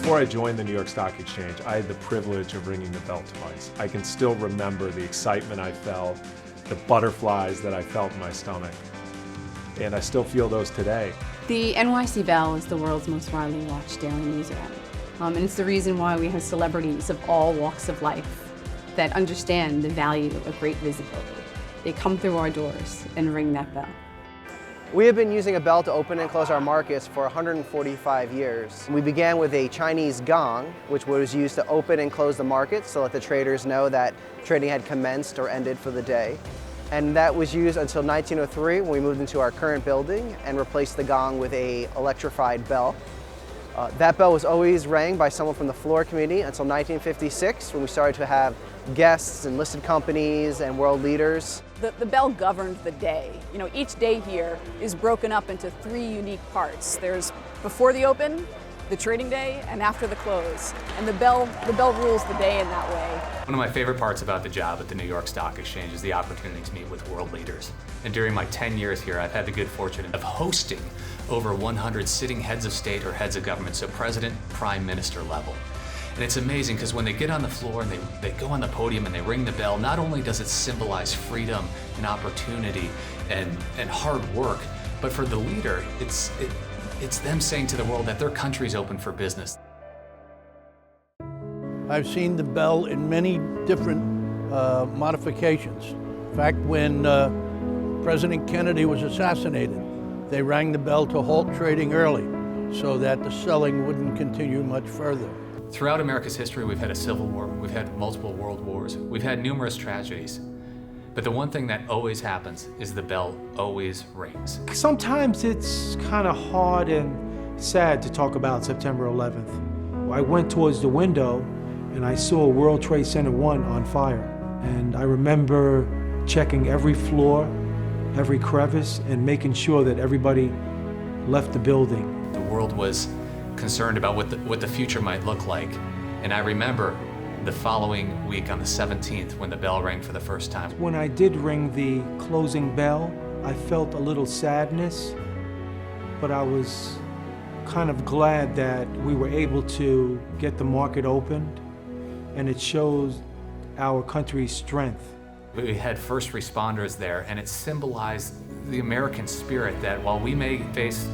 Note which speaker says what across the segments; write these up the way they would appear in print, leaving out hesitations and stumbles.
Speaker 1: Before I joined the New York Stock Exchange, I had the privilege of ringing the bell twice. I can still remember the excitement I felt, the butterflies that I felt in my stomach, and I still feel those today.
Speaker 2: The NYC Bell is the world's most widely watched daily news event, and it's the reason why we have celebrities of all walks of life that understand the value of great visibility. They come through our doors and ring that bell.
Speaker 3: We have been using a bell to open and close our markets for 145 years. We began with a Chinese gong, which was used to open and close the market so that the traders know that trading had commenced or ended for the day. And that was used until 1903 when we moved into our current building and replaced the gong with an electrified bell. That bell was always rang by someone from the floor committee until 1956 when we started to have guests and listed companies and world leaders.
Speaker 4: The bell governed the day. You know, each day here is broken up into 3 unique parts. There's before the open, the trading day, and after the close. And the bell rules the day in that way.
Speaker 5: One of my favorite parts about the job at the New York Stock Exchange is the opportunity to meet with world leaders. And during my 10 years here, I've had the good fortune of hosting over 100 sitting heads of state or heads of government, so president, prime minister level. And it's amazing because when they get on the floor and they go on the podium and they ring the bell, not only does it symbolize freedom and opportunity and hard work, but for the leader, it's them saying to the world that their country's open for business.
Speaker 6: I've seen the bell in many different modifications. In fact, when President Kennedy was assassinated, they rang the bell to halt trading early so that the selling wouldn't continue much further.
Speaker 5: Throughout America's history, we've had a civil war, we've had multiple world wars, we've had numerous tragedies. But the one thing that always happens is the bell always rings.
Speaker 7: Sometimes it's kind of hard and sad to talk about September 11th. I went towards the window and I saw World Trade Center 1 on fire. And I remember checking every floor, every crevice, and making sure that everybody left the building.
Speaker 5: The world was concerned about what the future might look like. And I remember the following week on the 17th when the bell rang for the first time.
Speaker 7: When I did ring the closing bell, I felt a little sadness, but I was kind of glad that we were able to get the market opened, and it shows our country's strength.
Speaker 5: We had first responders there, and it symbolized the American spirit that while we may face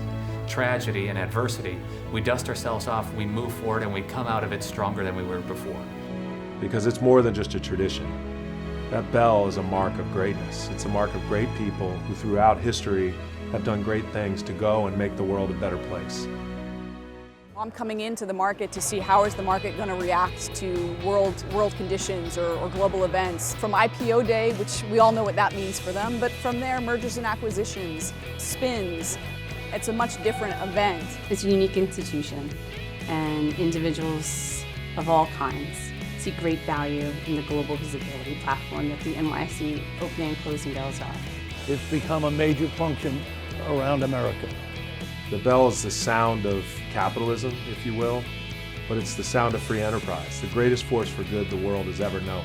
Speaker 5: tragedy and adversity, we dust ourselves off, we move forward, and we come out of it stronger than we were before.
Speaker 1: Because it's more than just a tradition. That bell is a mark of greatness. It's a mark of great people who throughout history have done great things to go and make the world a better place.
Speaker 4: I'm coming into the market to see how is the market going to react to world conditions or global events. From IPO day, which we all know what that means for them, but from there, mergers and acquisitions, spins. It's a much different event.
Speaker 2: It's a unique institution, and individuals of all kinds see great value in the global visibility platform that the NYC opening and closing bells are.
Speaker 6: It's become a major function around America.
Speaker 1: The bell is the sound of capitalism, if you will, but it's the sound of free enterprise, the greatest force for good the world has ever known.